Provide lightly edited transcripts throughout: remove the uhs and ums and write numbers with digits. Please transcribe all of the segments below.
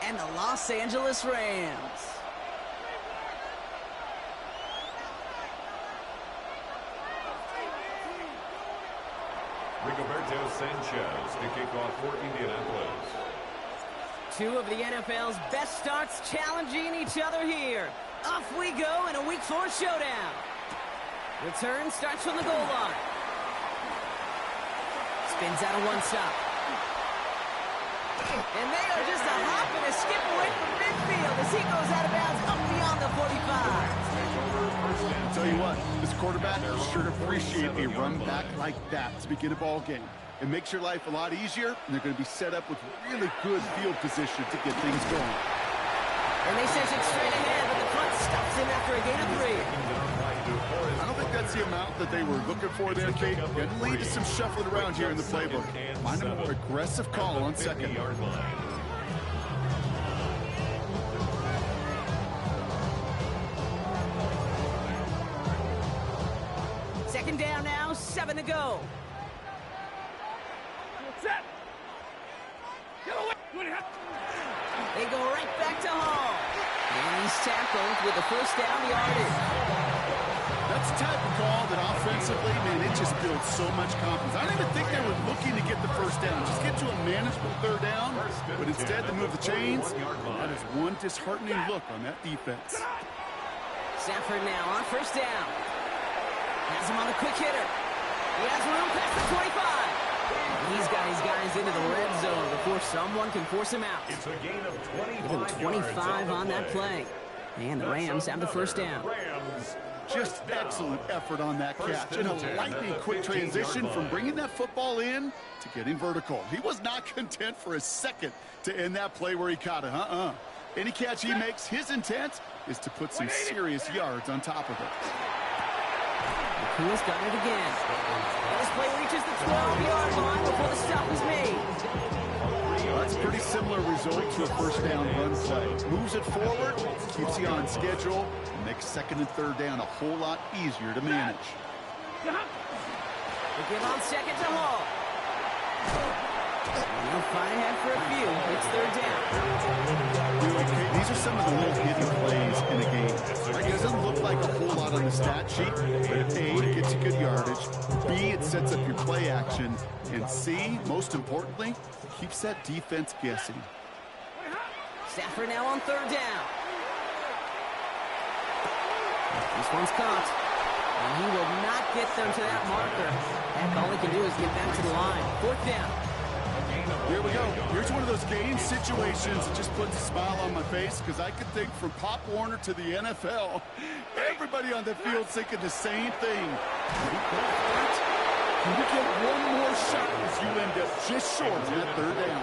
and the Los Angeles Rams. Rigoberto Sanchez to kick off for Indianapolis. Two of the NFL's best starts challenging each other here. Off we go in a Week 4 showdown. Return starts from the goal line. Spins out of one stop. And they are just a hop and a skip away from midfield as he goes out of bounds up beyond the 45. I'll tell you what, this quarterback sure appreciate a run back like that to begin a ball game. It makes your life a lot easier, and they're going to be set up with really good field position to get things going. And they send it straight ahead, but the front stops him after a gain of 3. I don't think that's the amount that they were looking for there, Kate. Going to lead to some shuffling around here in the playbook. Find a more aggressive call on second. Second down now, 7 to go. They go right back to Hall. And he's tackled with a first down yardage. That's the type of call that offensively, man, it just builds so much confidence. I don't even think they were looking to get the first down. Just get to a manageable third down. But instead, they move the chains. That is one disheartening look on that defense. Stafford now on first down. Has him on the quick hitter. He has room past the 25. He's got his guys into the red zone before someone can force him out. It's a gain of 25 25 on that play. And the Rams have the first down. Just excellent effort on that catch. And a lightning quick transition from bringing that football in to getting vertical. He was not content for a second to end that play where he caught it. Any catch he makes, his intent is to put some serious yards on top of it. Cool's got it again. And this play reaches the 12-yard line before the stop is made. Well, that's a pretty similar result to a first down run play. Moves it forward, keeps you on schedule, and makes second and third down a whole lot easier to manage. They give on second to Hall. And they'll fight ahead for a few. It's third down. These are some of the little hidden plays in a game. Right? It doesn't look like a whole lot on the stat sheet, but A, it gets you good yardage. B, it sets up your play action. And C, most importantly, keeps that defense guessing. Stafford now on third down. This one's caught. And he will not get them to that marker. And all he can do is get back to the line. Fourth down. Here we go. Here's one of those game situations that just puts a smile on my face because I could think from Pop Warner to the NFL, everybody on the field thinking the same thing. Can you get one more shot as you end up just short of that third down?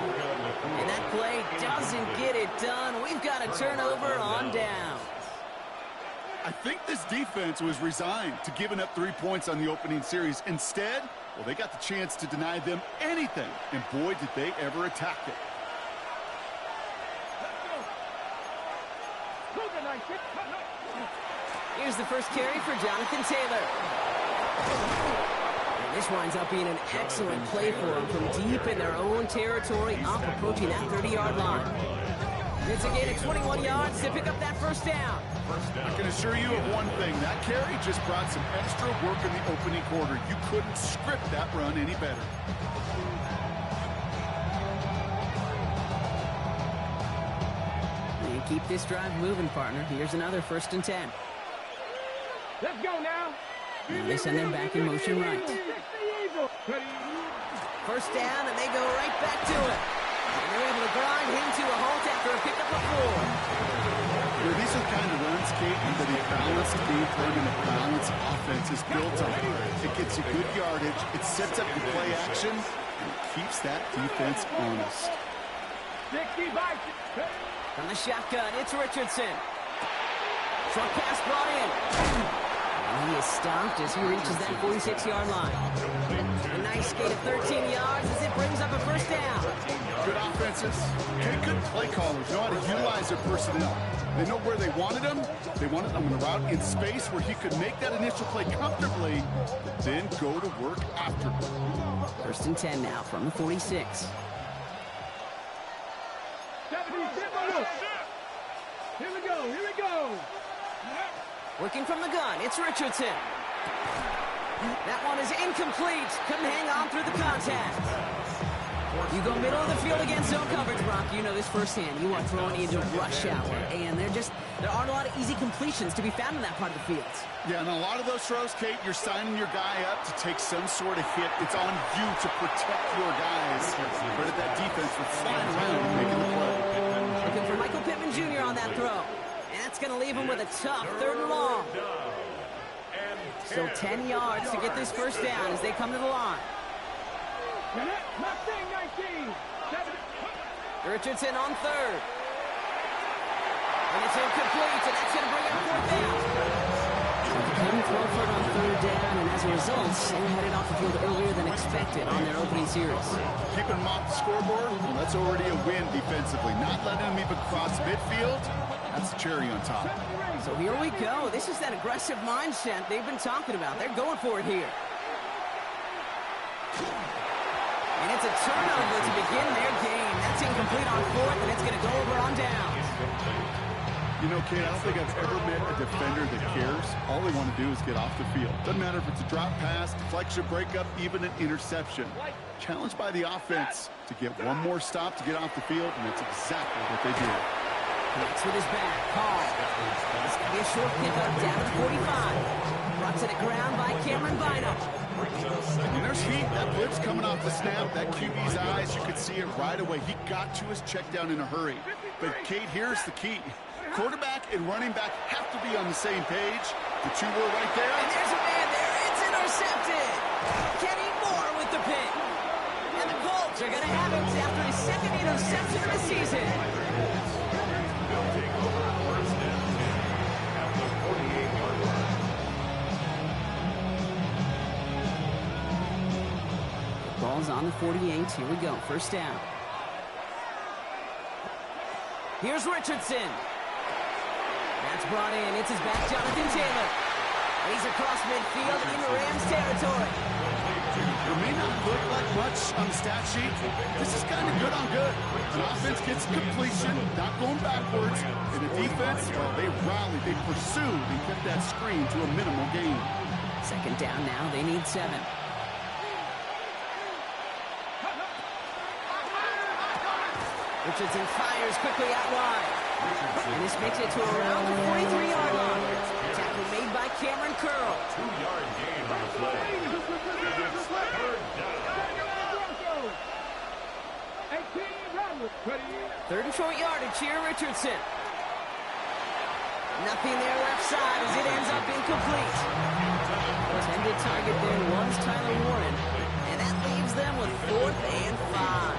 And that play doesn't get it done. We've got a turnover on down. I think this defense was resigned to giving up 3 points on the opening series. Instead, well, they got the chance to deny them anything, and boy, did they ever attack it. Here's the first carry for Jonathan Taylor. And this winds up being an excellent play for them from deep in their own territory, up approaching that 30-yard line. It's a gain of 21 yards to pick up that first down. I can assure you of one thing. That carry just brought some extra work in the opening quarter. You couldn't script that run any better. You keep this drive moving, partner. Here's another 1st and 10. Let's go now. And they send them back in motion right. First down, and they go right back to it. And they're able to grind him to a halt after a pickup of 4. These are the kind of runs, Kate, that a balanced game plan and a balanced offense is built on. It gets you good yardage, it sets up your play action, and it keeps that defense honest. From the shotgun, it's Richardson. Short pass brought in. And he is stopped as he reaches that 46-yard line. A nice gain of 13 yards as it brings up a first down. Good offenses, good play callers know how to utilize their personnel. They know where they wanted them. They wanted them on the route in space where he could make that initial play comfortably, then go to work afterward. 1st and 10 now from the 46. Here we go. Here we go. Working from the gun, it's Richardson. That one is incomplete. Couldn't hang on through the contact. You go middle of the field against zone coverage, Brock. You know this firsthand. You are throwing into rush hour, and there aren't a lot of easy completions to be found in that part of the field. Yeah, and a lot of those throws, Kate, you're signing your guy up to take some sort of hit. It's on you to protect your guys. Credit that defense for flying around and making the play. Looking for Michael Pittman Jr. on that throw. And that's going to leave him with a tough 3rd and long. So 10 yards to get this first down as they come to the line. Richardson on 3rd. And it's incomplete, and that's going to bring up 4th down. Couldn't throw for it on 3rd down, and as a result, they headed off the field earlier than expected on their opening series. Keeping them off the scoreboard, well, that's already a win defensively. Not letting them even cross midfield, that's the cherry on top. So here we go. This is that aggressive mindset they've been talking about. They're going for it here. And it's a turnover to begin their game. That's incomplete on 4th, and it's going to go over on downs. You know, Kate, I don't think I've ever met a defender that cares. All they want to do is get off the field. Doesn't matter if it's a drop pass, deflection, breakup, even an interception. Challenged by the offense to get one more stop to get off the field, and that's exactly what they did. Connects with his back. Hall. This could be a short pickup down to the 45. Brought to the ground by Cameron Bynum. And there's heat. That blitz coming off the snap. That QB's eyes, you could see it right away. He got to his check down in a hurry. But, Kate, here's the key. Quarterback and running back have to be on the same page. The two were right there. And there's a man there. It's intercepted. Kenny Moore with the pick. And the Colts are going to have it after his 2nd interception of the season. Ball's on the 48. Here we go. First down. Here's Richardson. That's brought in. It's his back, Jonathan Taylor. And he's across midfield into Rams territory. It may not look like much on the stat sheet. This is kind of good on good. An offense gets completion, not going backwards. And the defense, well, they rallied, they pursued, and kept that screen to a minimal gain. 2nd down now. They need 7. Richardson fires quickly out wide. And this makes it to around the 43-yard line. Tackle made by Cameron Curl. 2-yard gain on the play. And it's 3rd down. 3rd and short yardage here, Richardson. Nothing there left side as it ends up incomplete. Intended target there was Tyler Warren. And that leaves them with 4th and 5.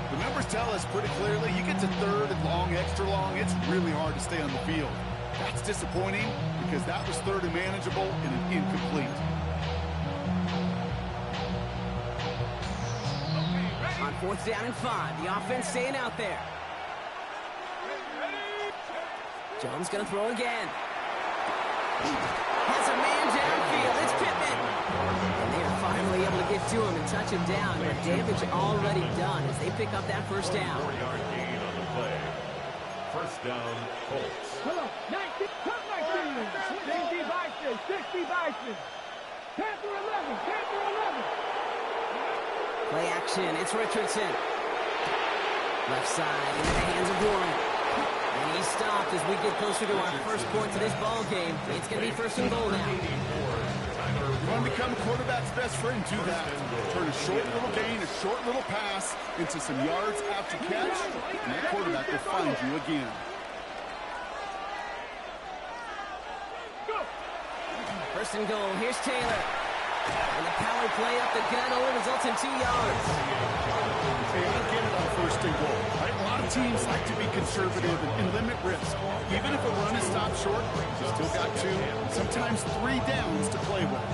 The numbers tell us pretty clearly, you get to 3rd and long, extra long, it's really hard to stay on the field. That's disappointing because that was 3rd and manageable and an incomplete. On 4th down and 5, the offense staying out there. Jones going to throw again. Has a man downfield. It's Pittman. And they are finally able to get to him and touch him down. But damage already done as they pick up that first down. 4-yard gain on the play. First down, Colts. 19, 60 Bison, 60 Bison. Panther 11, Panther 11. Play action. It's Richardson. Left side into the hands of Warren. And he stopped as we get closer to our first points of this ball game. It's going to be 1st and goal now. You want to become a quarterback's best friend, do that. Turn a short little gain, a short little pass into some yards after catch, and that quarterback will find you again. First and goal. Here's Taylor. And the power play up the gut only results in 2 yards. Hey, I get it on 1st and goal. Right? A lot of teams like to be conservative and limit risk. Even if a run is stopped short, you still got 2, sometimes 3 downs to play with.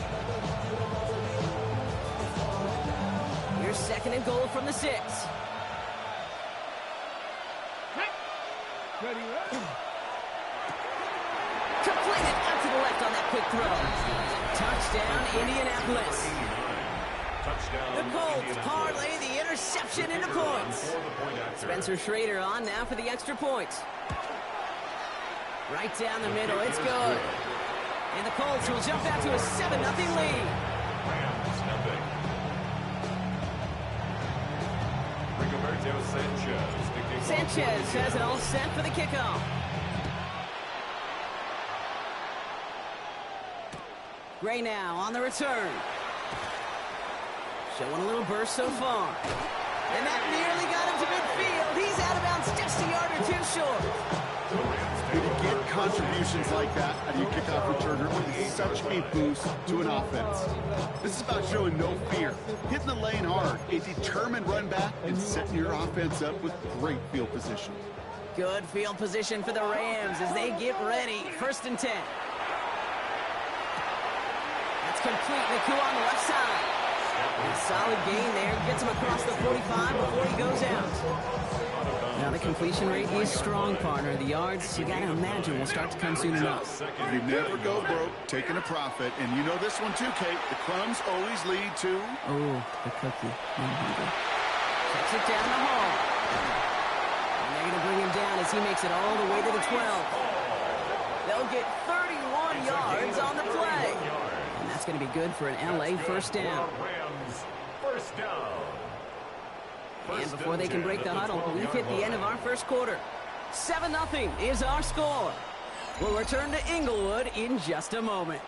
Here's 2nd and goal from the 6. Completed out to the left on that quick throw. Touchdown, Indianapolis. Touchdown. The Colts parlay the interception into points. For the point after. Spencer Schrader on now for the extra point. Right down the middle, it's good. And the Colts will jump out to a 7-0 lead. Rams nothing. Rigoberto Sanchez. to kick off. Sanchez has it all set for the kickoff. Gray now on the return. Showing a little burst so far. And that nearly got him to midfield. He's out of bounds just a yard or two short. The Rams When take you get contributions like that out of your kickoff returner, it is such a boost to an offense. This is about showing no fear, hitting the lane hard, a determined run back, and setting your offense up with great field position. Good field position for the Rams as they get ready. 1st and 10. That's complete. Naku on the left side. A solid gain there. Gets him across the 45 before he goes out. Now the completion rate is strong, partner. The yards, you got to imagine, will start to come soon enough. You never go broke taking a profit, and you know this one too, Kate. The crumbs always lead to... Oh, the cookie. Checks it down the hall. And they're going to bring him down as he makes it all the way to the 12. They'll get 31 yards on the play. And that's going to be good for an LA first down. Rams first down. And before they can break the huddle, we've hit the end of our first quarter. 7-0 is our score. We'll return to Inglewood in just a moment.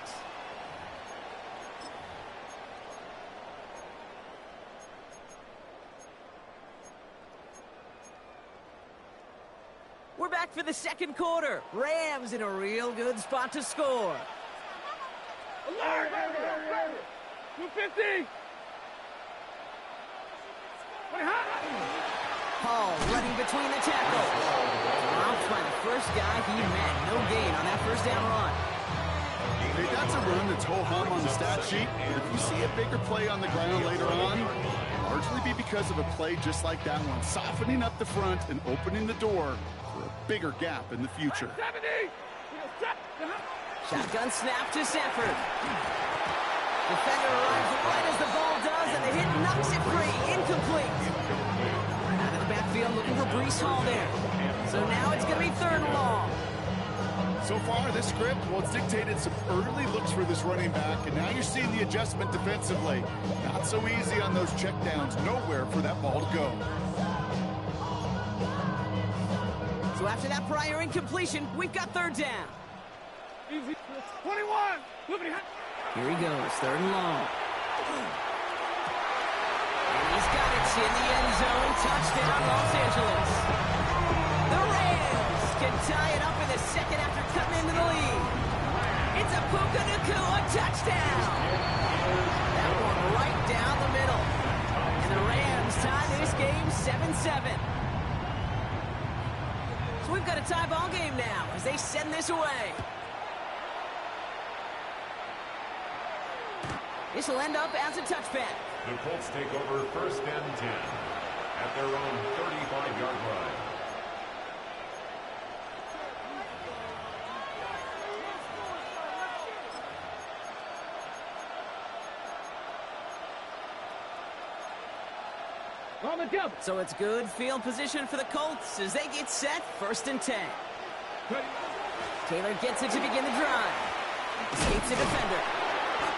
We're back for the second quarter. Rams in a real good spot to score. Alert! 250! Hall running between the tackles. Dropped by the first guy he met. No gain on that first down run. Hey, that's a run that's ho-hum on the stat sheet. But if you see a bigger play on the ground later on, it'll largely be because of a play just like that one, softening up the front and opening the door for a bigger gap in the future. 70! Shotgun snap to Sanford. Defender arrives right as the ball does, and the hit knocks it free. Incomplete. Out of the backfield looking for Breece Hall there. So now it's going to be 3rd and long. So far, this script, well, it's dictated some early looks for this running back, and now you're seeing the adjustment defensively. Not so easy on those checkdowns. Nowhere for that ball to go. So after that prior incompletion, we've got 3rd down. Easy. 21! Here he goes, 3rd and long. And he's got it in the end zone. Touchdown, Los Angeles. The Rams can tie it up in the second after cutting into the lead. It's a Puka Nacua touchdown. That one right down the middle. And the Rams tie this game 7-7. So we've got a tie ball game now as they send this away. This will end up as a touchback. The Colts take over 1st and 10 at their own 35-yard line. On the double. So it's good field position for the Colts as they get set 1st and 10. Taylor gets it to begin the drive. Escapes the defender.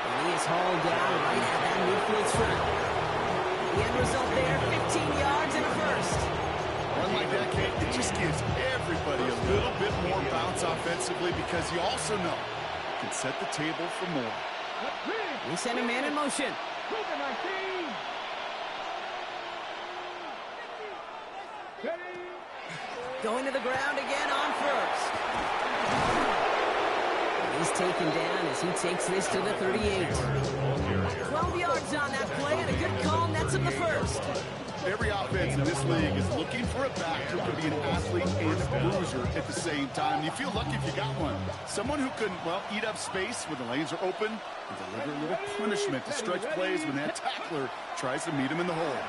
And he is hauled down right at that midfield strip. The end result there, 15 yards and a first. Run like that, Kate, it just gives everybody a little bit more bounce offensively because you also know you can set the table for more. We send a man in motion. Puka 19! Going to the ground again on 1st. He's taken down as he takes this to the 38. 12 yards on that play and a good call nets him the first. Every offense in this league is looking for a back who can be an athlete and a bruiser at the same time. You feel lucky if you got one. Someone who can, well, eat up space when the lanes are open and deliver a little punishment to stretch plays when that tackler tries to meet him in the hole.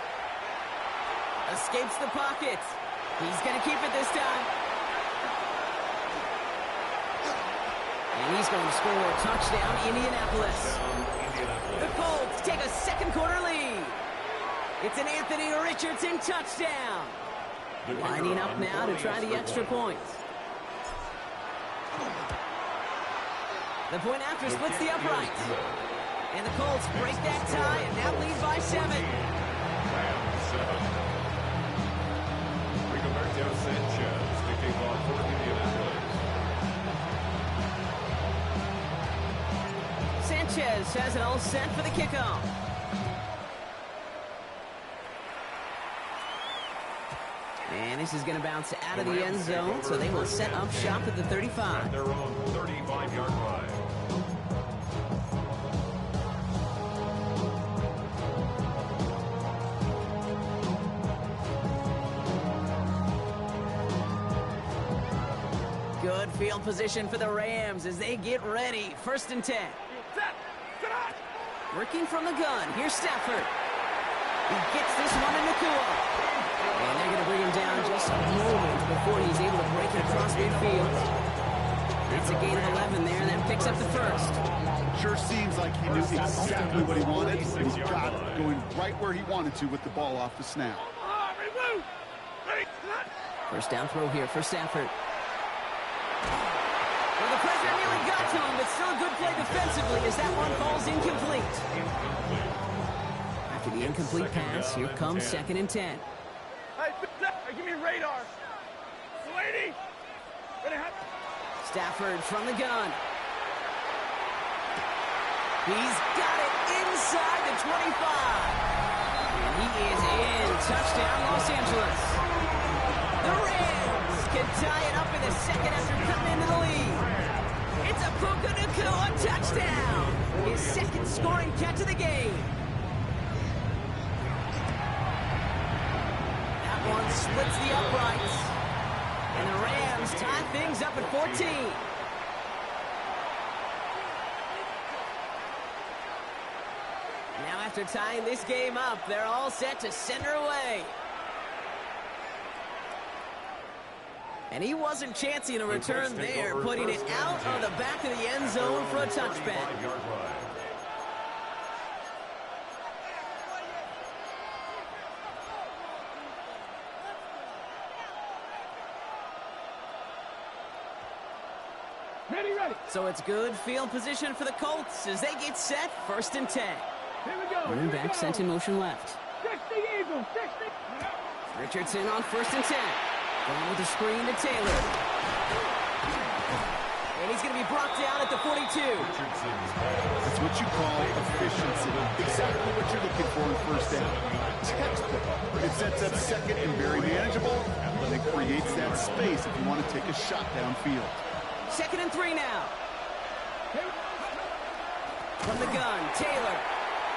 Escapes the pocket. He's going to keep it this time. And he's going to score a touchdown, Indianapolis. The Colts take a second quarter lead. It's an Anthony Richardson touchdown. Lining up now to try the extra point. The point after splits the uprights. And the Colts break that tie and now lead by 7. Rams 7. Rigoberto Sanchez kicking off for Indianapolis. Sanchez has it all set for the kickoff. And this is going to bounce out of the end zone, so they will set up shop at the 35. At their own 35-yard line. Good field position for the Rams as they get ready. 1st and 10. Working from the gun. Here's Stafford. He gets this one in Nakua. And they're going to bring him down just a moment before he's able to break it across midfield. It's a gain of 11 there, and that picks up the first. Sure seems like he knew exactly what he wanted. He got it, going right where he wanted to with the ball off the snap. First down throw here for Stafford. Well, the pressure nearly got to him, but still a good play defensively as that one falls incomplete. After the incomplete pass, here comes 2nd and 10. Hey, give me radar. Lady. Stafford from the gun. He's got it inside the 25. And he is in. Touchdown, Los Angeles. The Rams can tie it up in the second after cutting into the lead. It's a Puka Nakua touchdown. His second scoring catch of the game. That one splits the uprights. And the Rams tie things up at 14. Now after tying this game up, they're all set to send her away. And he wasn't chancing a return there, putting it out on the back of the end zone for a touchback. Ready, ready. So it's good field position for the Colts as they get set. 1st and 10. Here we go. Running back sent in motion left. 60 Eagles. 60. Richardson on 1st and 10. Going with the screen to Taylor. And he's going to be brought down at the 42. That's what you call efficiency. Exactly what you're looking for in 1st down. Textbook. It sets up 2nd and very manageable, and it creates that space if you want to take a shot downfield. 2nd and 3 now. From the gun, Taylor.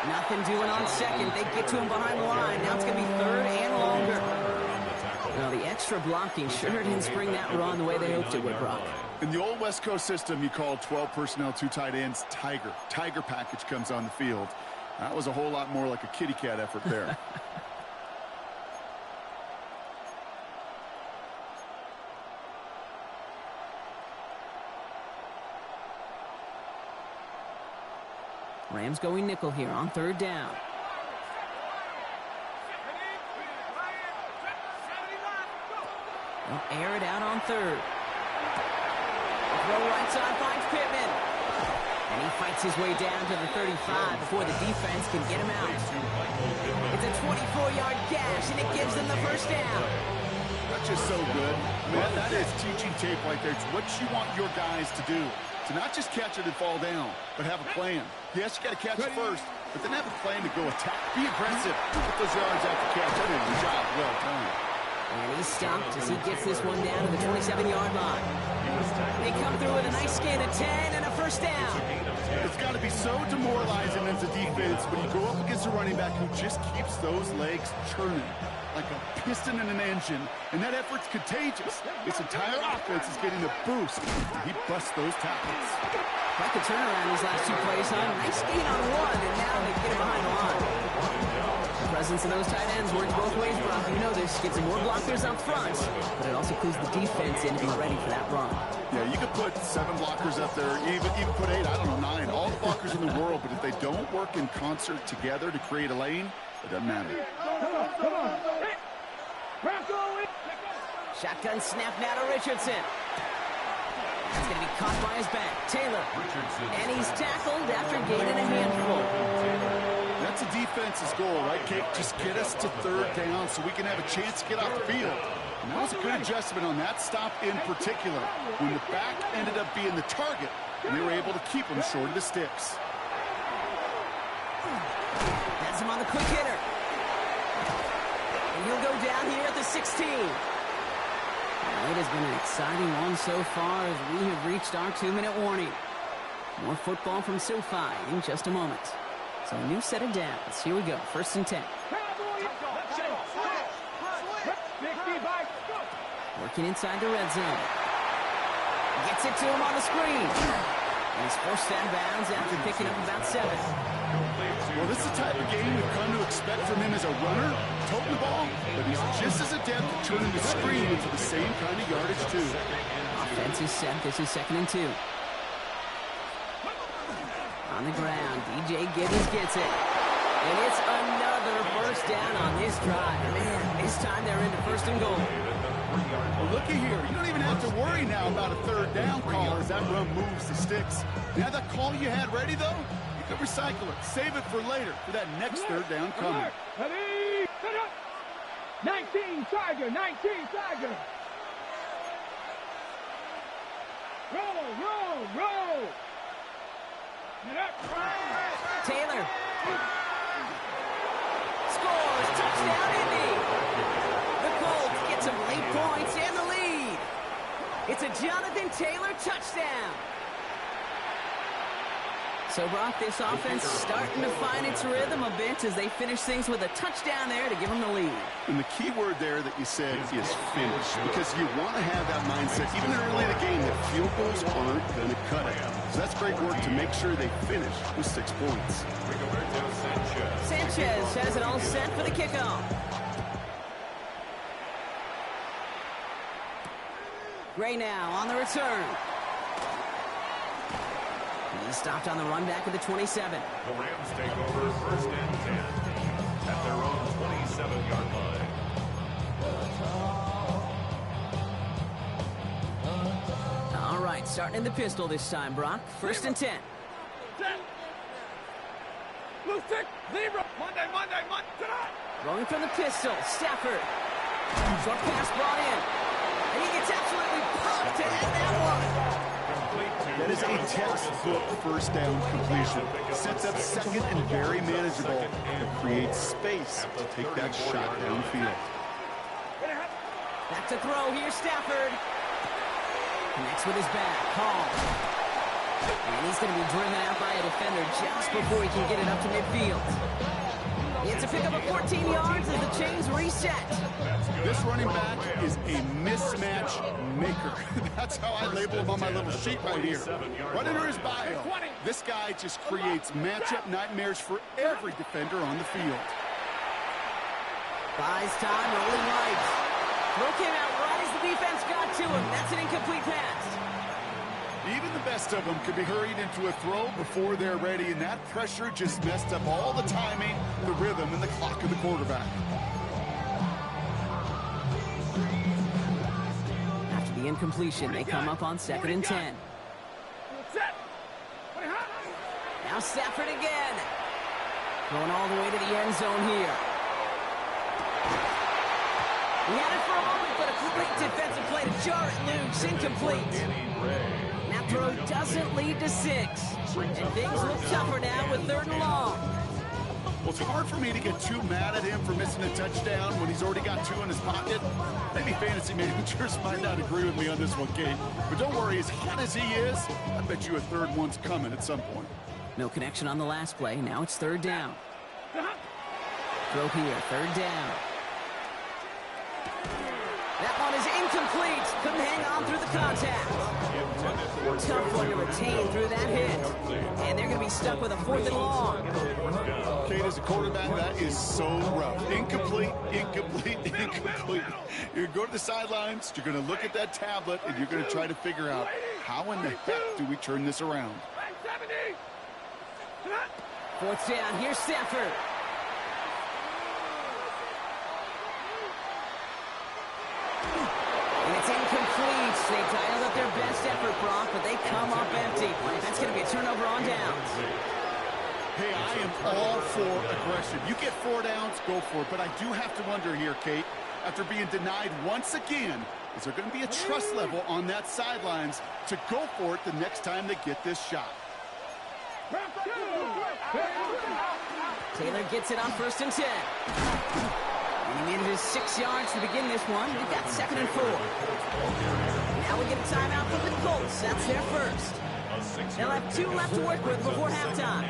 Nothing doing on 2nd. They get to him behind the line. Now it's going to be 3rd and longer. Well, the extra blocking sure didn't spring that run the way they hoped it would, Brock. In the old West Coast system, you call 12 personnel, 2 tight ends, Tiger. Tiger package comes on the field. That was a whole lot more like a kitty cat effort there. Rams going nickel here on 3rd down. They'll air it out on 3rd. Throw right side finds Pittman. And he fights his way down to the 35 before the defense can get him out. It's a 24-yard gash, and it gives them the 1st down. That's just so good. Man, that is teaching tape right there. It's what you want your guys to do. To not just catch it and fall down, but have a plan. Yes, you got to catch it first, but then have a plan to go attack. Be aggressive. Get those yards after catch. That is a job well done. And he's stopped as he gets this one down to the 27-yard line. They come through with a nice gain of 10 and a 1st down. It's got to be so demoralizing as a defense when you go up against a running back who just keeps those legs churning like a piston in an engine, and that effort's contagious. This entire offense is getting a boost. He busts those tackles. Quite the turnaround these last 2 plays, huh? Nice gain on 1, and now they get him behind the line. The presence of those tight ends works both ways, Brock. You know this. Gets some more blockers up front, but it also clues the defense in to be ready for that run. Yeah, you could put 7 blockers up there, even put 8, I don't know, 9, all the blockers in the world, but if they don't work in concert together to create a lane, it doesn't matter. Come on. Hey. Bronco. Shotgun snap now to Richardson. That's going to be caught by his back. Taylor. And he's tackled after gaining a handful. That's a defense's goal, right, Kate? Just get us to 3rd down so we can have a chance to get off the field. And that was a good adjustment on that stop in particular, when the back ended up being the target, and they were able to keep him short of the sticks. That's him on the quick hitter. And he'll go down here at the 16. Well, it has been an exciting one so far as we have reached our 2-minute warning. More football from SoFi in just a moment. So a new set of downs. Here we go. 1st and 10. Working inside the red zone. Gets it to him on the screen. And he's forced out of bounds after picking up about 7. Well, this is the type of game we've come to expect from him as a runner, toting the ball, but he's just as adept at turning the screen into the same kind of yardage, too. Offense is set. This is 2nd and 2. On the ground, DJ Giddens gets it. And it's another 1st down on this drive. Man, this time they're into 1st and goal. Well, looky here. You don't even have to worry now about a 3rd down call as that run moves the sticks. Now that call you had ready, though, you could recycle it. Save it for later for that next 3rd down coming. Ready, set up. 19 Tiger, 19 Tiger. Roll. Get up. Taylor. Scores. Touchdown, Indy. The Colts get some late points and the lead. It's a Jonathan Taylor touchdown. So, Brock, this offense starting to find its rhythm a bit as they finish things with a touchdown there to give them the lead. And the key word there that you said is finish, because you want to have that mindset, even early in the game, that field goals aren't going to cut it. So that's great work to make sure they finish with 6 points. Sanchez has it all set for the kickoff. Gray now on the return. He's stopped on the run back at the 27. The Rams take over 1st and 10 at their own 27-yard line. All right, starting in the pistol this time, Brock. 1st and 10. Blue stick, Libra. Monday. Tonight. Rolling from the pistol, Stafford. Short pass brought in. And he gets absolutely pumped to end that one. That is a textbook 1st down completion. Sets up 2nd and very manageable. It creates space to take that shot downfield. Back to throw here, Stafford. Connects with his back. Hall. And he's going to be driven out by a defender just before he can get it up to midfield. It's a pickup of 14 yards as the chains reset. This running back is a mismatch maker. That's how I label him on my little sheet right here. Right under his bio, this guy just creates matchup nightmares for every defender on the field. Buys time, rolling right. Throw came out right as the defense got to him. That's an incomplete pass. Even the best of them could be hurried into a throw before they're ready, and that pressure just messed up all the timing, the rhythm, and the clock of the quarterback. After the incompletion, they come up on 2nd and 10. Now Stafford again. Going all the way to the end zone here. He had it for a moment, but a great defensive play to jar it loose. Incomplete. That throw doesn't lead to 6. And things look tougher now with 3rd and long. Well, it's hard for me to get too mad at him for missing a touchdown when he's already got 2 in his pocket. Maybe fantasy managers might not agree with me on this one, Kate. But don't worry, as hot as he is, I bet you a 3rd one's coming at some point. No connection on the last play. Now it's 3rd down. Throw here, 3rd down. That one is incomplete. Couldn't hang on through the contact. Tough one to retain through that hit. And they're going to be stuck with a 4th and long. Kate, as a quarterback, that is so rough. Incomplete, incomplete, incomplete. You're going to go to the sidelines, you're going to look at that tablet, and you're going to try to figure out how in the heck do we turn this around. 4th down. Here's Stafford. And it's incomplete. They dialed up their best effort, Brock, but they come up empty. That's going to be a turnover on downs. Hey, I am all for aggression. You get 4 downs, go for it. But I do have to wonder here, Kate, after being denied once again, is there going to be a trust level on that sidelines to go for it the next time they get this shot? Taylor gets it on 1st and 10. And he needed his 6 yards to begin this one. We've got 2nd and 4. Now we get a timeout from the Colts. That's their first. They'll have 2 left to work with before halftime.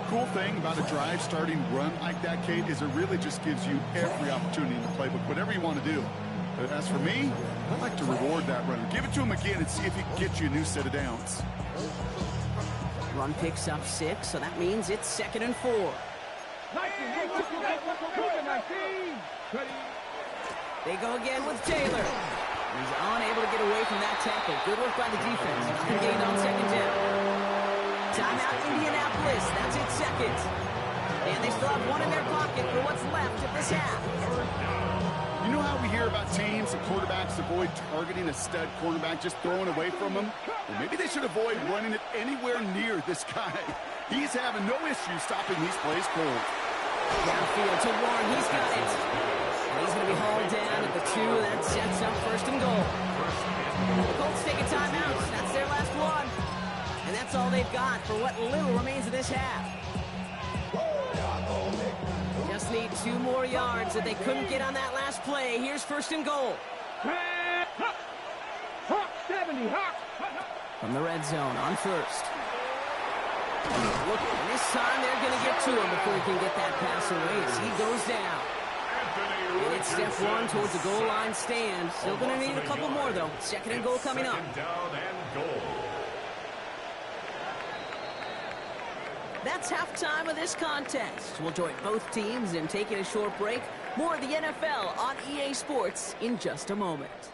Cool thing about a drive starting run like that, Kate, is it really just gives you every opportunity in the playbook, whatever you want to do. But as for me, I'd like to reward that runner. Give it to him again and see if he can get you a new set of downs. Run picks up 6, so that means it's 2nd and 4. They go again with Taylor. He's unable to get away from that tackle. Good work by the defense. Nothing gained on 2nd down. Timeout Indianapolis. That's its 2nd. And they still have 1 in their pocket for what's left of this half. You know how we hear about teams and quarterbacks avoid targeting a stud quarterback, just throwing away from him? Well, maybe they should avoid running it anywhere near this guy. He's having no issue stopping these plays cold. Downfield to Warren. He's got it. And he's going to be hauled down at the 2. That sets up 1st and goal. The Colts take a timeout. That's their last one. And that's all they've got for what little remains of this half. Just need 2 more yards that they couldn't get on that last play. Here's 1st and goal. From the red zone on 1st. Look, and this time they're going to get to him before he can get that pass away as he goes down. And it's step 1 towards the goal line stand. Still going to need a couple more, though. 2nd and goal coming up. Down and goal. That's halftime of this contest. We'll join both teams in taking a short break. More of the NFL on EA Sports in just a moment.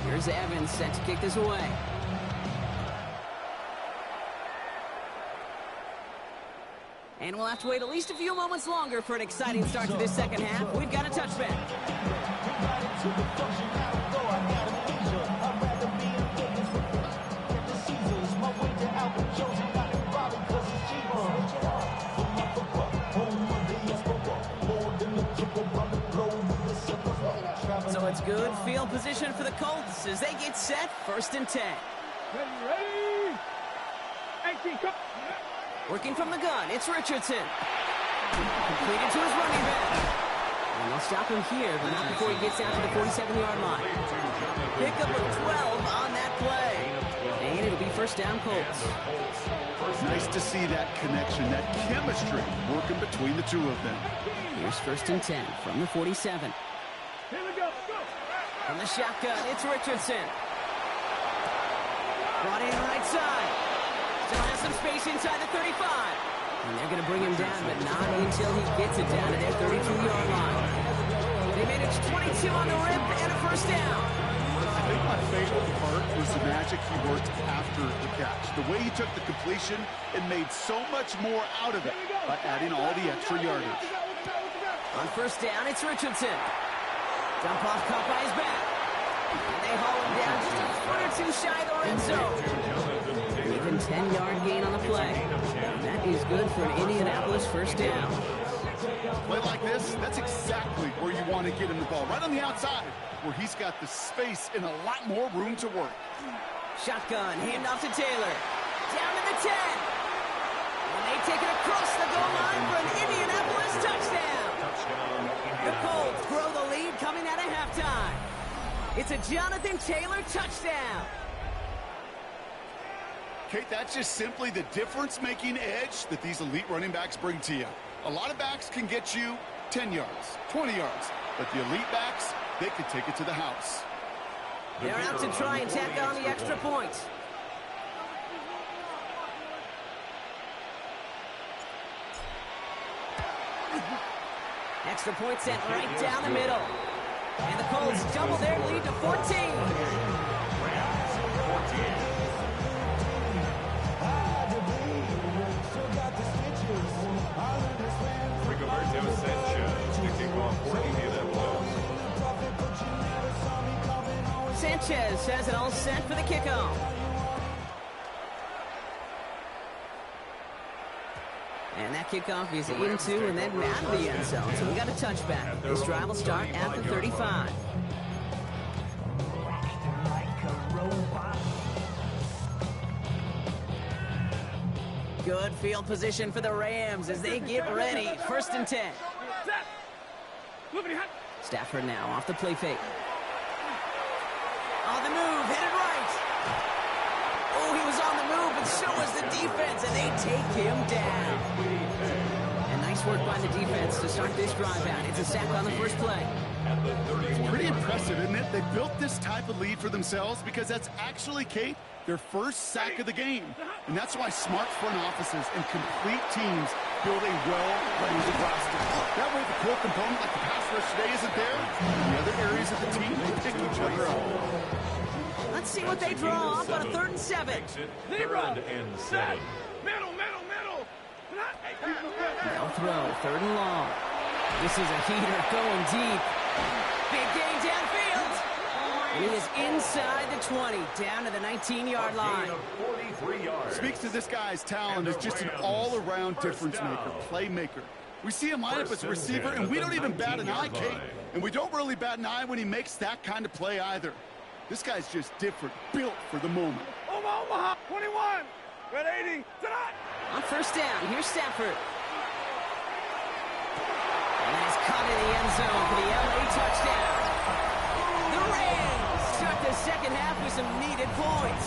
Here's Evans set to kick this away. And we'll have to wait at least a few moments longer for an exciting start to this 2nd half. We've got a touchback. So it's good field position for the Colts as they get set. 1st and 10. Ready? 18, come. Working from the gun, it's Richardson. Completed to his running back. And they'll stop him here, but not before he gets out to the 47-yard line. Pickup of 12 on that play. And it'll be 1st down Colts. Nice to see that connection, that chemistry working between the 2 of them. Here's 1st and 10 from the 47. Here we go. From the shotgun, it's Richardson. Brought in right side. Still has some space inside the 35. And they're going to bring him down, but not until he gets it down to their 32-yard line. They managed 22 on the rip and a 1st down. I think my favorite part was the magic he worked after the catch. The way he took the completion and made so much more out of it by adding all the extra yardage. On 1st down, it's Richardson. Dump off caught by his back. And they haul him down just a foot or 2 shy of the red zone. Even 10-yard gain on the play. And that is good for an Indianapolis 1st down. Play like this, that's exactly where you want to get him the ball. Right on the outside, where he's got the space and a lot more room to work. Shotgun, handoff to Taylor. Down to the 10. And they take it across the goal line for an Indianapolis touchdown. The Colts grow the It's a Jonathan Taylor touchdown. Kate, that's just simply the difference-making edge that these elite running backs bring to you. A lot of backs can get you 10 yards, 20 yards, but the elite backs, they can take it to the house. They're out to try and tack on the extra point. Extra point sent right down the middle. And the Colts double their lead to 14. Rigoberto Sanchez to kick off for Indianapolis. Sanchez has it all set for the kickoff. And that kickoff is into and then out of the end zone. So we got a touchback. This drive will start at the 35. Good field position for the Rams as they get ready. 1st and 10. Stafford now off the play fake. On the move, headed right. Oh, he was on the move, but so was the defense, and they take him down. And nice work by the defense to start this drive out. It's a sack on the first play. It's pretty impressive, isn't it? They built this type of lead for themselves because that's actually, Kate, their first sack of the game. And that's why smart front offices and complete teams build a well-rounded roster. That way the core component, like the pass rush today, isn't there. And the other areas of the team, they pick each other up. Let's see what they draw up on a 3rd and 7. 3rd and 7. Middle. They'll throw 3rd and long. This is a heater going deep. Big gain downfield. And he is inside the 20, down to the 19-yard line. 43 yards. Speaks to this guy's talent as just an all-around difference maker, playmaker. We see him line up as a receiver, and we don't even bat an eye, Kate. And we don't really bat an eye when he makes that kind of play either. This guy's just different, built for the moment. Omaha, 21. Red 80, tonight. On 1st down, here's Stafford. And that is caught in the end zone for the LA touchdown. The Rams start the second half with some needed points.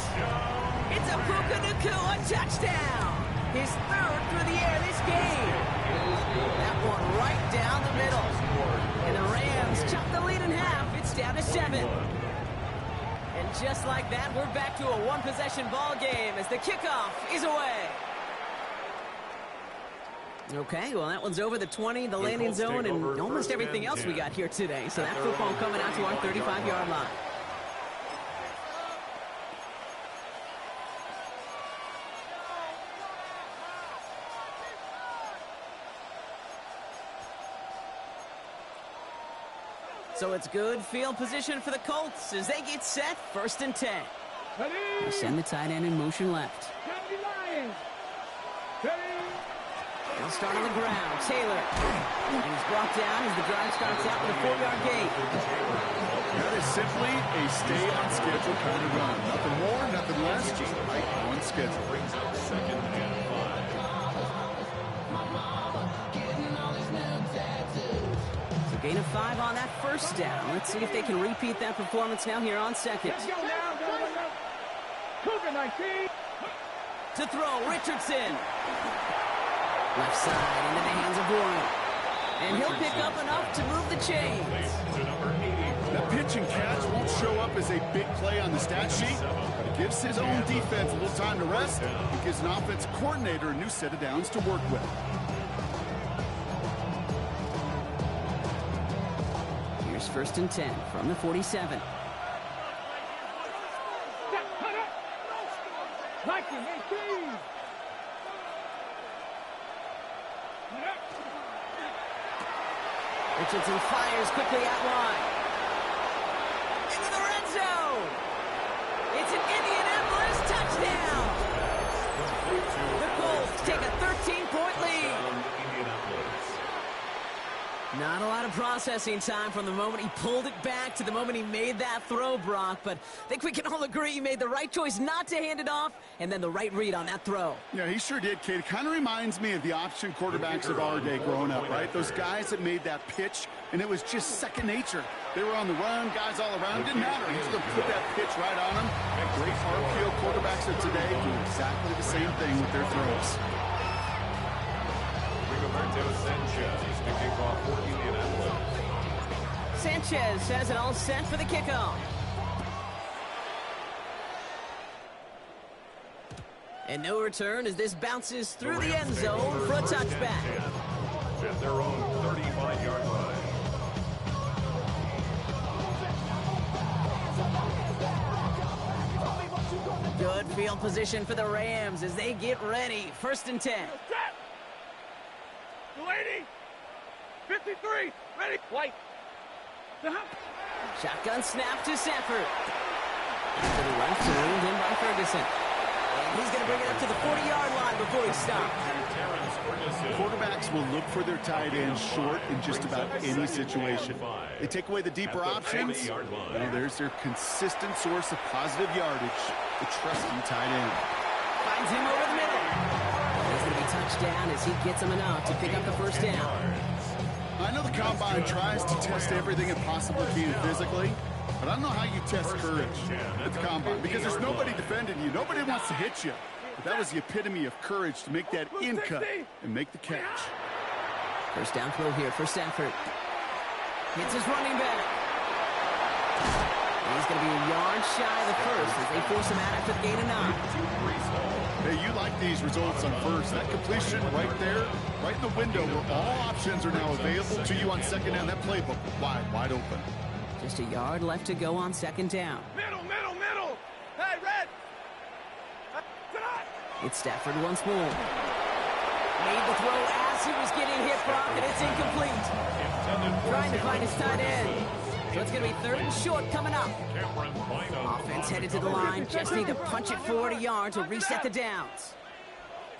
It's a Puka Nacua touchdown. His 3rd through the air this game. That one right down the middle. And the Rams chop the lead in half. It's down to 7. And just like that, we're back to a one-possession ball game as the kickoff is away. Okay, well, that one's over the 20, the landing zone, and almost everything else we got here today. So that football coming out to our 35-yard line. So it's good field position for the Colts as they get set. 1st and 10. They send the tight end in motion left. They'll start on the ground. Taylor. And he's brought down as the drive starts out with a 4-yard gain. That is simply a stay-on-schedule kind of run. Nothing more, nothing less, just right on schedule. Brings up 2nd and 5. So gain of 5 on that 1st down. Let's see if they can repeat that performance now here on 2nd. Let's go now. Cougar 19. To throw, Richardson. Left side into the hands of Warren. And he'll pick up enough to move the chains. That pitch and catch won't show up as a big play on the stat sheet, but it gives his own defense a little time to rest. It gives an offensive coordinator a new set of downs to work with. Here's 1st and 10 from the 47. 19-18. Richardson fires quickly out wide. Into the red zone. It's an Indianapolis touchdown. The Colts take a 13-point lead. Not a lot of processing time from the moment he pulled it back to the moment he made that throw, Brock. But I think we can all agree he made the right choice not to hand it off, and then the right read on that throw. Yeah, he sure did, Kate. It kind of reminds me of the option quarterbacks of our day growing up, right? Those guys that made that pitch, and it was just second nature. They were on the run, guys all around. Didn't matter. He's going to put that pitch right on them. Great RPO quarterbacks of today do exactly the same thing with their throws. Rigoberto Sanchez to kick off for Indianapolis. Sanchez has it all set for the kickoff. And no return as this bounces through the end zone for a touchback. At their own 35-yard line. Good field position for the Rams as they get ready. 1st and 10. Set. 280. 53. Ready. White. Shotgun snap to Sanford. To the left, ruled in by Ferguson. And he's going to bring it up to the 40-yard line before he stops. Quarterbacks will look for their tight ends short in just about any situation. They take away the deeper options. Well, there's their consistent source of positive yardage, the trusty tight end. Finds him over the middle. He's going to be touchdown as he gets him enough to pick up the first down. I know the Combine tries to test everything it possibly can physically, but I don't know how you test courage at the Combine because there's nobody defending you. Nobody wants to hit you. But that was the epitome of courage to make that in cut and make the catch. First down throw here for Sanford. Hits his running back. He's going to be a yard shy of the first as they force him out after the gain of 9. Hey, you like these results on first. That completion right there, right in the window where all options are now available to you on second down. That playbook wide open. Just a yard left to go on 2nd down. Middle. Hey, Red. It's Stafford once more. Made the throw as he was getting hit, Brock, and it's incomplete. Trying to find his tight end. So it's going to be 3rd and short coming up. Offense headed to the line. Just need to punch it 40 yards or reset the downs.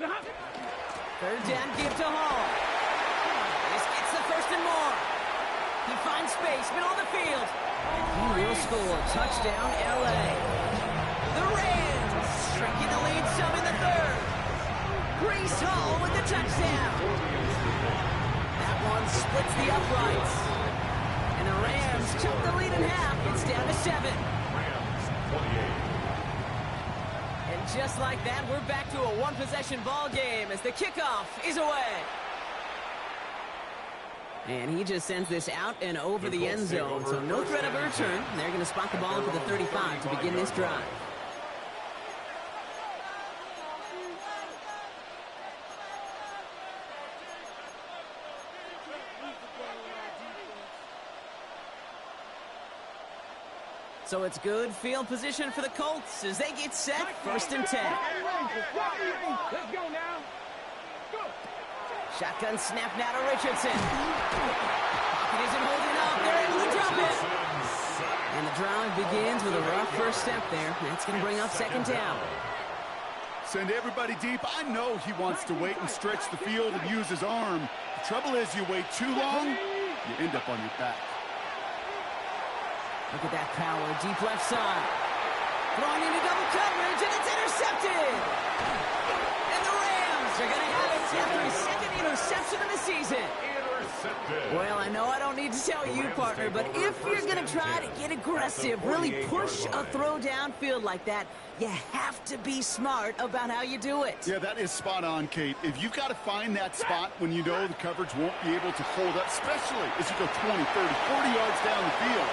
3rd down, give to Hall. This gets the 1st and more. He finds space, middle of the field. He will score. Touchdown, L.A. The Rams shrinking the lead some in the 3rd. Breece Hall with the touchdown. That one splits the uprights. And the Rams chop the lead in half. It's down to 7. And just like that, we're back to a one-possession ball game as the kickoff is away. And he just sends this out and over the end zone, so no threat of a return. They're going to spot the ball for the 35 to begin this drive. So it's good field position for the Colts as they get set. 1st and 10. Let's go now. Go. Shotgun snap now to Richardson. Pocket isn't holding up. They're able to drop it. And the drive begins with a rough first step there. That's going to bring up 2nd down. Send everybody deep. I know he wants to wait and stretch the field and use his arm. The trouble is you wait too long, you end up on your back. Look at that power, deep left side. Throwing into double coverage, and it's intercepted! And the Rams are going to have it after his 2nd interception of the season. Well, I know I don't need to tell you, partner, but if you're going to try to get aggressive, really push a throw downfield like that, you have to be smart about how you do it. Yeah, that is spot on, Kate. If you've got to find that spot when you know the coverage won't be able to hold up, especially as you go 20, 30, 40 yards down the field.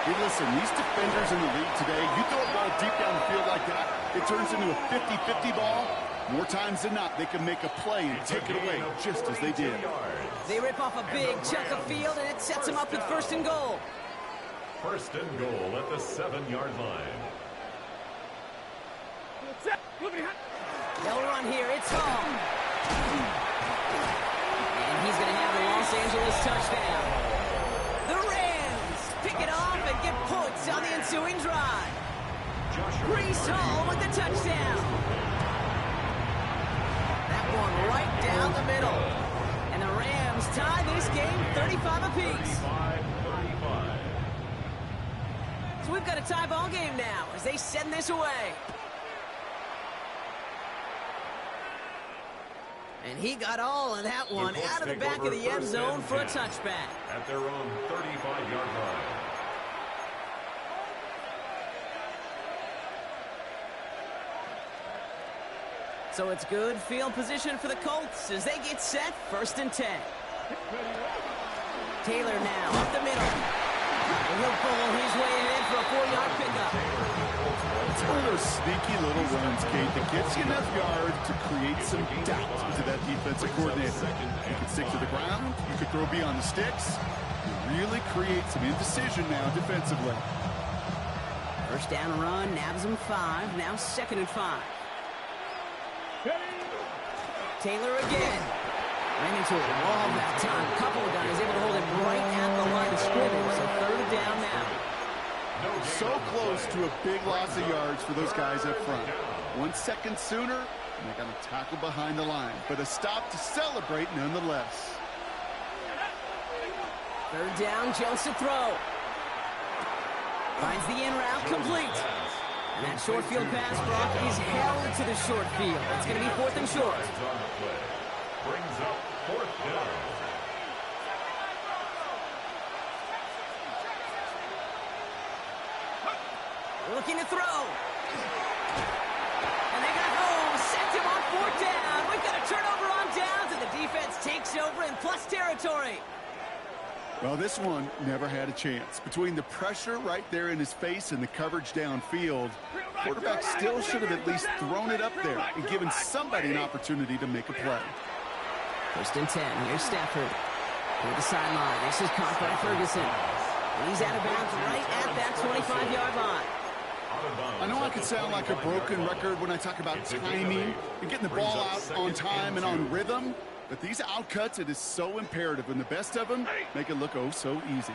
Hey, listen, these defenders in the league today, you throw a ball deep down the field like that, it turns into a 50-50 ball. More times than not, they can make a play and take it away, just as they did. They rip off a big chunk of field, and it sets them up with 1st and goal. 1st and goal at the 7-yard line. They'll run here. It's Hall. And he's going to have the Los Angeles touchdown. The Rams pick it off and get points on the ensuing drive. Breece Hall with the touchdown. That one right down the middle. And And the Rams tie this game 35 apiece. 35. So we've got a tie ball game now as they send this away. And he got all of that one out of the back of the end zone for a touchback. At their own 35-yard line. So it's good field position for the Colts as they get set 1st and 10. Taylor now up the middle. And he'll pull his way in for a 4-yard pickup. It's one of those sneaky little runs, Kate, that gets you enough yards to create some doubt into that defensive coordinator. You can stick to the ground. You can throw beyond the sticks. You really create some indecision now defensively. First down run, nabs him 5. Now 2nd and 5. Taylor again. Ran into a wall that time. Couple of guys able to hold him right at the line of scrimmage. So 3rd down now. So close to a big loss of yards for those guys up front. 1 second sooner, and they got to tackle behind the line. But a stop to celebrate nonetheless. 3rd down, Jones to throw. Finds the in route complete. And that short field pass, Brock, is held to the short field. It's going to be 4th and short. Brings up 4th down. Looking to throw. And they got home. Sent him on 4th down. We've got a turnover on downs, and the defense takes over in plus territory. Well, this one never had a chance. Between the pressure right there in his face and the coverage downfield, quarterback still should have at least thrown it up there and given somebody an opportunity to make a play. 1st and 10. Here's Stafford. To the sideline. This is caught by Ferguson. And he's out of bounds right at that 25-yard line. I know I could sound like a broken record when I talk about timing and getting the ball out on time and on rhythm, but these outcuts, it is so imperative, and the best of them make it look oh so easy.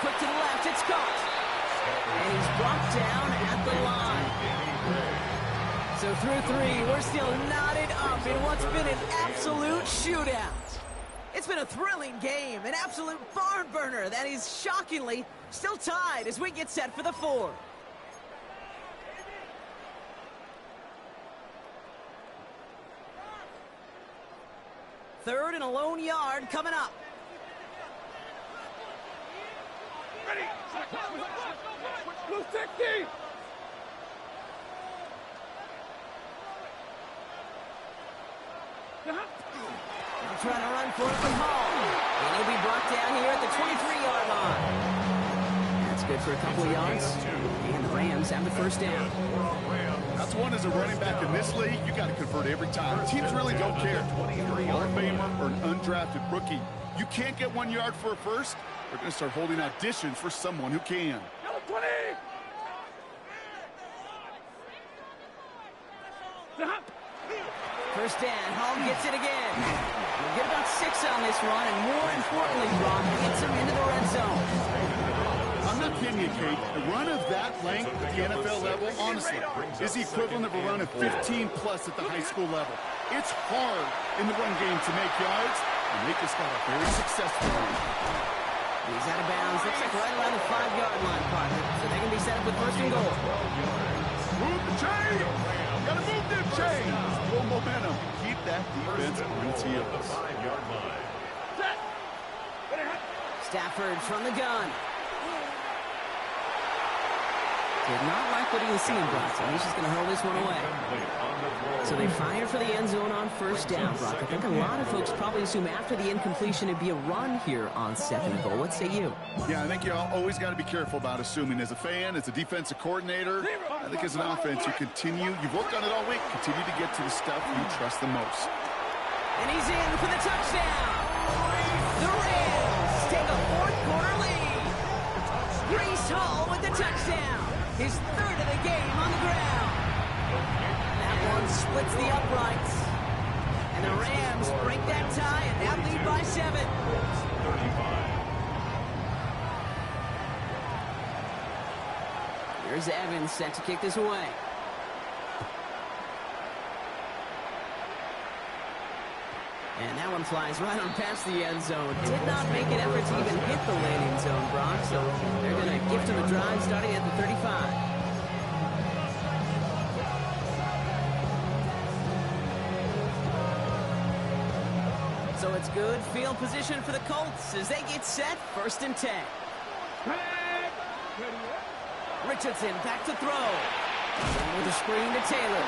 Quick to the left, it's caught. And he's brought down at the line. So through 3, we're still knotted up in what's been an absolute shootout. It's been a thrilling game, an absolute barn burner that is shockingly still tied as we get set for the 4. Third and a lone yard coming up. Ready. Blue 60. They're trying to run for it with Hall. And he'll be brought down here at the 23-yard line. That's good for a couple of yards. And the Rams have the 1st down. That's one as a running back in this league, you got to convert every time. Teams really don't care. Hall of Famer or an undrafted rookie. You can't get 1 yard for a first, they're going to start holding auditions for someone who can. Number 20. First down, Hall gets it again. We'll get about 6 on this run, and more importantly, Brock gets him into the red zone. I'm not kidding you, Kate. A run of that length at the NFL level, honestly, is the equivalent of a run of 15-plus at the high school level. It's hard in the run game to make yards, and they just got a very successful one. He's out of bounds. Looks like right around the 5-yard line, partner. So they can be set up with 1st and goal. Move the chain! Gotta move them chains! Full momentum. Keep that defense on its heels. 5-yard line. Stafford from the gun. Did not like what he was seeing, Brock, so he's just going to hurl this one away. So they fire for the end zone on 1st down, Brock. I think a lot of folks probably assume after the incompletion it'd be a run here on 2nd goal. What say you? Yeah, I think you always got to be careful about assuming. As a fan, as a defensive coordinator, I think as an offense, you've worked on it all week, continue to get to the stuff you trust the most. And he's in for the touchdown. The Rams take a 4th quarter lead. Breece Hall with the touchdown. His 3rd of the game on the ground. That one splits the uprights. And the Rams break that tie and now lead by 7. Here's Evans set to kick this away. one flies right on past the end zone. Did not make an effort to even hit the landing zone, Brock. So they're going to gift him a drive starting at the 35. So it's good field position for the Colts as they get set, 1st and 10. Richardson back to throw. With a screen to Taylor.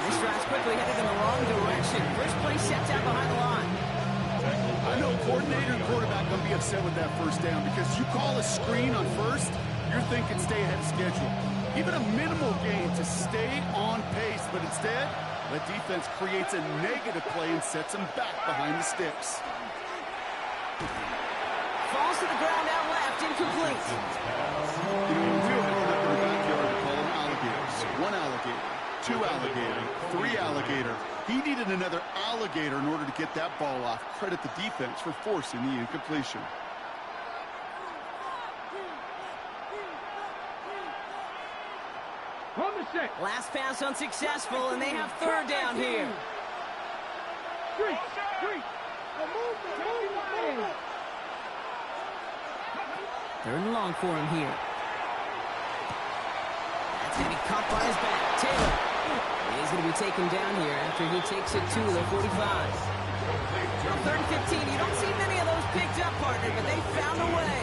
This drive's quickly headed in the wrong direction. First play set down behind the line. I know coordinator and quarterback going to be upset with that first down because you call a screen on first, you're thinking stay ahead of schedule. Even a minimal gain to stay on pace, but instead, the defense creates a negative play and sets them back behind the sticks. Falls to the ground out left, incomplete. You know, when we were growing up in the backyard, we call them alligators. 1 alligator, 2 alligator, 3 alligator. He needed another alligator in order to get that ball off. Credit the defense for forcing the incompletion. Last pass unsuccessful, and they have 3rd down here. 3rd and long for him here. That's going to be caught by his back. Taylor. He's going to be taken down here after he takes it to the 45. On 3rd and 15, you don't see many of those picked up, partner, but they found a way.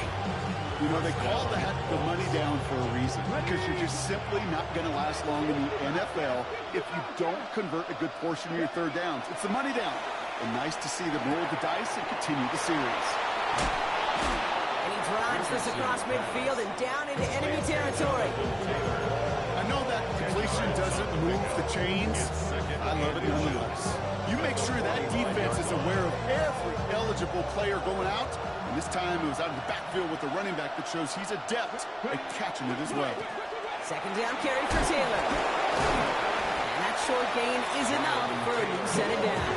You know, they call that the money down for a reason, because you're just simply not going to last long in the NFL if you don't convert a good portion of your 3rd downs. It's the money down. And nice to see them roll the dice and continue the series. And he drives this across midfield and down into enemy territory. I know that completion doesn't move the chains. I love it nonetheless. You make sure that defense is aware of every eligible player going out. And this time it was out of the backfield with the running back that shows he's adept at catching it as well. 2nd down carry for Taylor. And that short gain is enough for a new set it down.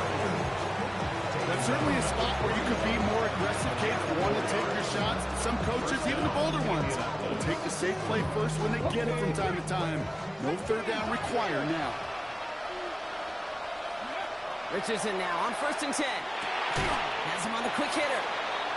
That's certainly a spot where you could be more aggressive, Kate, if you want to take your shots. Some coaches, even the bolder ones, will take the safe play first when they get it from time to time. No 3rd down required now. Richardson now on 1st and 10. Has him on the quick hitter.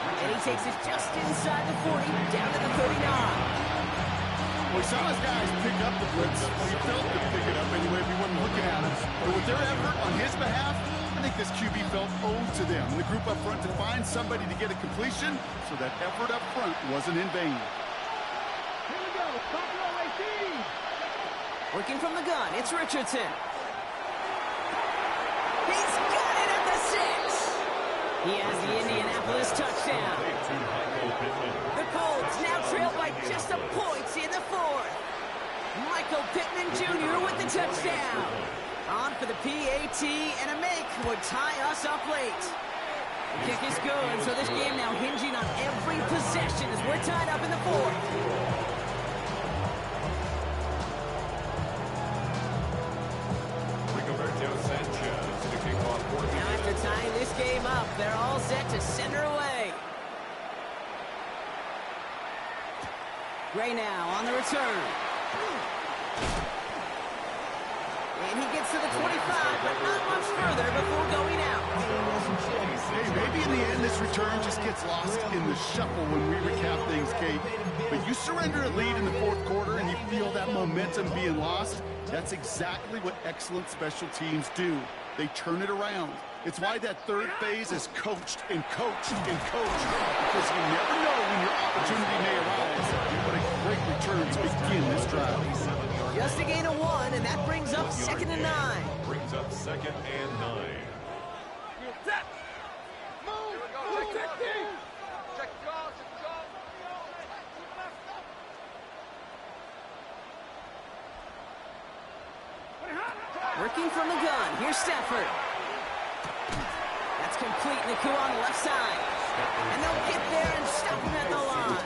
And he takes it just inside the 40, down to the 39. We saw his guys pick up the blitz. Well, he felt to pick it up anyway if he wasn't looking at it. But with their effort on his behalf, I think this QB felt owed to them. And the group up front to find somebody to get a completion, so that effort up front wasn't in vain. Here we go. Top row 18. Working from the gun, it's Richardson. He's got it at the 6. He has the Indianapolis touchdown. The Colts now trail by just a point in the 4th. Michael Pittman Jr. with the touchdown. On for the PAT, and a make would tie us up late. The kick is good, so this game now hinging on every possession as we're tied up in the 4th. Now after tying this game up, they're all set to send her away. Gray now on the return. And he gets to the 25, but not much further before going out. Hey, maybe in the end this return just gets lost in the shuffle when we recap things, Kate. But you surrender a lead in the 4th quarter and you feel that momentum being lost. That's exactly what excellent special teams do. They turn it around. It's why that 3rd phase is coached and coached and coached, because you never know when your opportunity may arise. What a great return to begin this drive. Just a gain of 1, and that brings up 2nd and 9. Brings up 2nd and 9. Set. Move. Check guard. Working from the gun, here's Stafford. That's complete, Naku on the left side. And they'll get there and stop him at the line.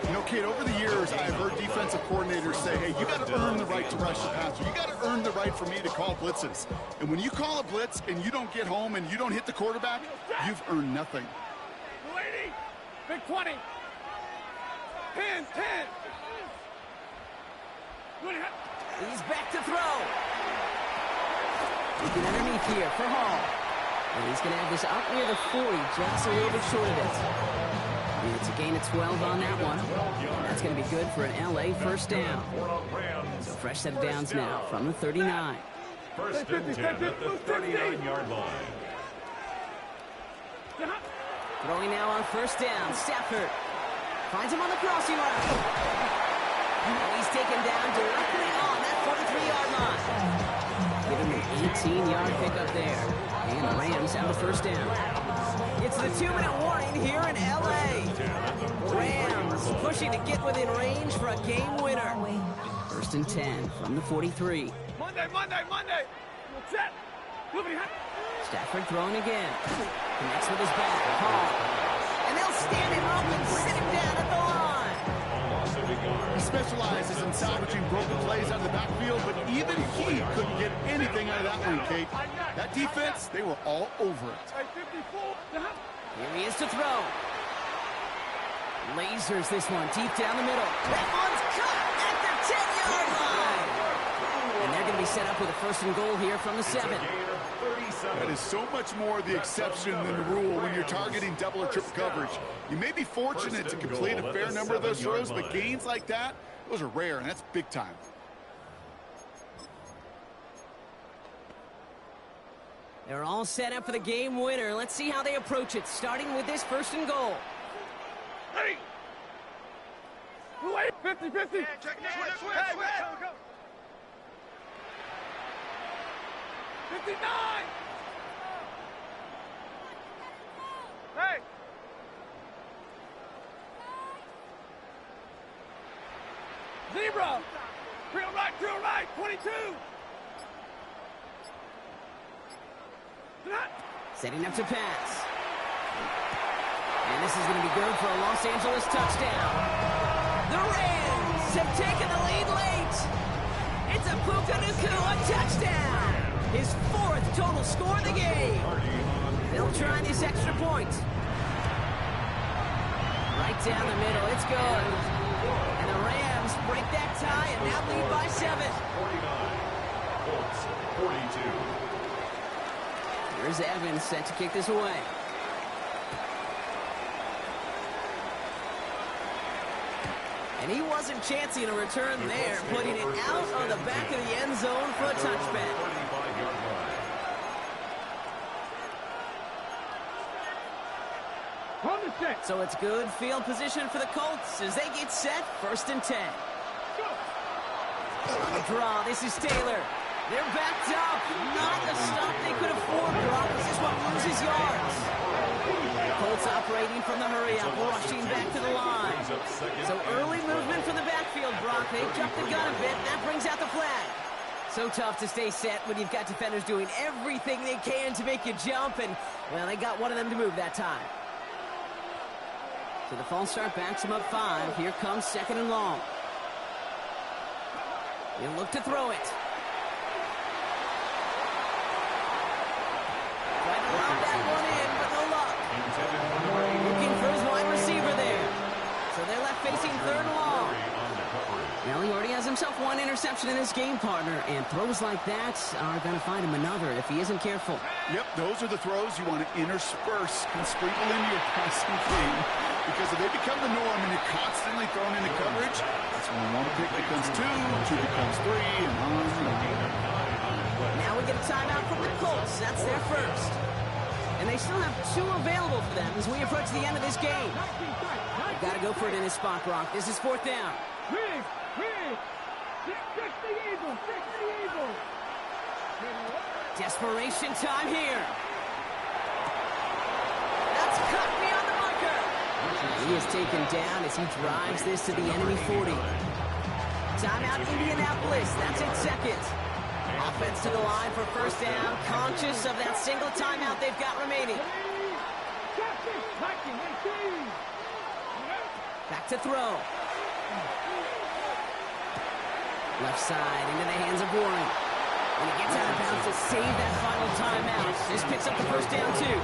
You know, Kate, over the years, I've heard defensive coordinators say, hey, you got to earn the right to rush the passer. You got to earn the right for me to call blitzes. And when you call a blitz and you don't get home and you don't hit the quarterback, you've earned nothing. Lady. Big 20. 10. He's back to throw. Looking underneath here for Hall. And he's going to have this up near the 40, just a little bit short of it. And it's a gain of 12 on that one. And that's going to be good for an LA first down. So fresh set of downs now from the 39. First and 10 at the 39-yard line. Throwing now on first down. Stafford finds him on the crossing route. And he's taken down directly on that 43-yard line. Give him an 18-yard pickup there. And the Rams have the first down. It's the 2-minute warning here in L.A. Rams pushing to get within range for a game winner. First and 10 from the 43. Monday. Set. Stafford throwing again. Connects with his back. Hall. And they'll stand him up and sit him down at the line. He specializes in salvaging broken plays out of the backfield, but even he couldn't get anything out of that one, Kate. That defense, they were all over it. Here he is to throw. Lasers this one deep down the middle. That one's caught at the 10-yard line. And they're going to be set up with a first and goal here from the 7. That is so much more the exception than the rule when you're targeting double or triple coverage. You may be fortunate to complete a fair number of those throws, but gains like that, those are rare, and that's big time. They're all set up for the game winner. Let's see how they approach it, starting with this first and goal. Hey! 50-50. Hey, go. 59. Hey! Zebra! Real right, 22! Setting up to pass. And this is going to be good for a Los Angeles touchdown. The Rams have taken the lead late. It's a Puka Nacua touchdown. His 4th total score of the game. They'll try this extra point. Right down the middle, it's good. And the Rams break that tie and now lead by 7. 49. Colts 42. Here's Evans set to kick this away. And he wasn't chancing a return there, putting it out on the back of the end zone for a touchback. So it's good field position for the Colts as they get set, first and 10. On the draw, this is Taylor. They're backed up. Not the stop they could afford, Brock. This is what loses yards. Colts operating from the hurry-up, rushing back to the line. So early movement from the backfield, Brock. They jumped the gun a bit. That brings out the flag. So tough to stay set when you've got defenders doing everything they can to make you jump. And, well, they got one of them to move that time. So the false start backs him up 5. Here comes second and long. He'll look to throw it. That one in, but no luck. Looking for his wide receiver there. So they're left facing third and long. Well, he already has himself one interception in his game, partner, and throws like that are going to find him another if he isn't careful. Yep, those are the throws you want to intersperse and sprinkle into your passing game, because if they become the norm and you're constantly thrown into coverage, that's when one pick becomes 2, 2 becomes 3, and on and on. Now we get a timeout from the Colts. That's their first. And they still have 2 available for them as we approach the end of this game. They've got to go for it in this spot, Brock. This is 4th down. Desperation time here. That's cut beyond the marker. He is taken down as he drives this to the enemy 40. Timeout Indianapolis. That's its second. Offense to the line for first down, conscious of that single timeout they've got remaining. Back to throw. Left side into the hands of Warren. And he gets out of bounds to save that final timeout. Just picks up the first down, too.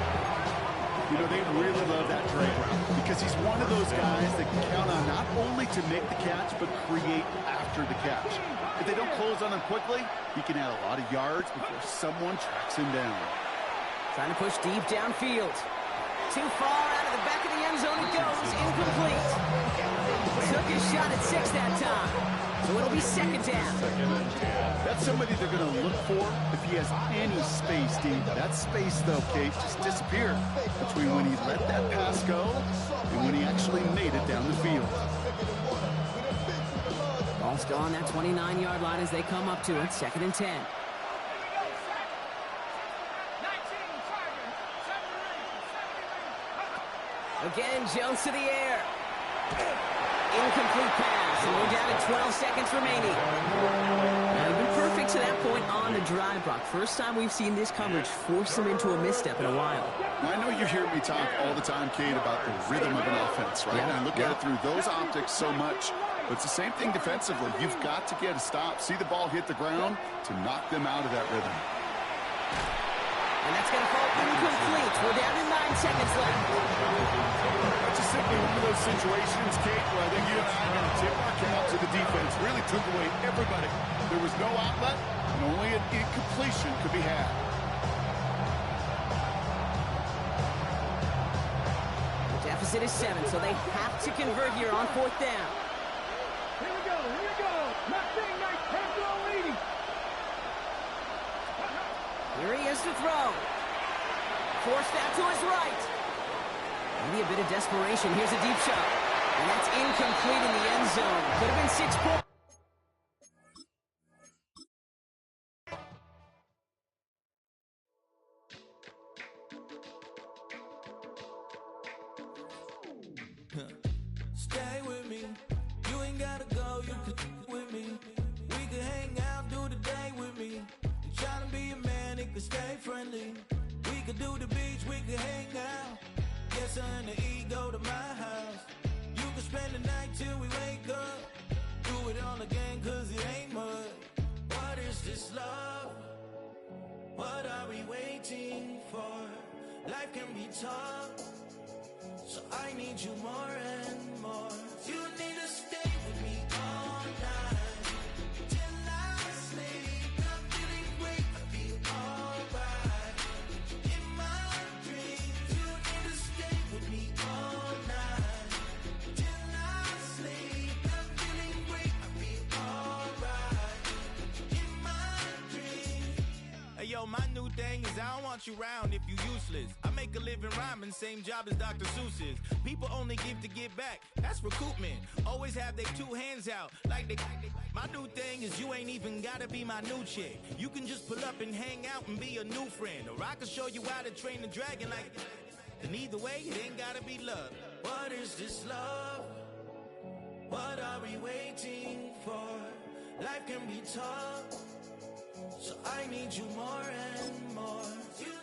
You know, they really love that drag route because he's one of those guys that can count on not only to make the catch, but create after the catch. If they don't close on him quickly, he can add a lot of yards before someone tracks him down. Trying to push deep downfield. Too far out of the back of the end zone it goes. Incomplete. Took his shot at 6 that time. So it'll be second down. That's somebody they're going to look for if he has any space, Dean. That space, though, Kate, just disappeared between when he let that pass go and when he actually made it down the field. Ball still on that 29-yard line as they come up to it. Second and 10. Again, Jones to the air. Incomplete pass, and we're down to 12 seconds remaining. Now, they've been perfect to that point on the drive, Brock. First time we've seen this coverage force them into a misstep in a while. Now, I know you hear me talk all the time, Kate, about the rhythm of an offense, right? Yeah. And I look at it through those optics so much. But it's the same thing defensively. You've got to get a stop, see the ball hit the ground to knock them out of that rhythm. And that's going to fall incomplete. We're down to 9 seconds left. That's just simply one of those situations, Kate, where I think you and I are going to tip our cap to the defense. Really took away everybody. There was no outlet, and only an incompletion could be had. The deficit is 7, so they have to convert here on 4th down. Here we go, here we go. Nothing like tempo leading. Here he is to throw. Forced out to his right. Maybe a bit of desperation. Here's a deep shot. And that's incomplete in the end zone. Could have been 6 points. Stay with me. You ain't gotta go, you can with me. We can hang out, do the day with me. You tryna be a man, it can stay friendly. We could do the beach, we can hang out. Get something to eat, go to my house. You can spend the night till we wake up. Do it all again, cause it ain't mud. What is this love? What are we waiting for? Life can be tough, so I need you more and more. You need to stay with me all night till I sleep. I'm feeling great, I feel alright. In my dreams, you need to stay with me all night till I sleep. I'm feeling great, I feel alright. In my dreams. Hey yo, my new thing is I don't want you round if you useless. I make a living rhyming, same job as Dr. Seuss's. People only give to get back, that's recoupment. Always have their 2 hands out, like they. My new thing is you ain't even gotta be my new chick. You can just pull up and hang out and be a new friend. Or I can show you how to train the dragon like. And either way, it ain't gotta be love. What is this love? What are we waiting for? Life can be tough, so I need you more and more. You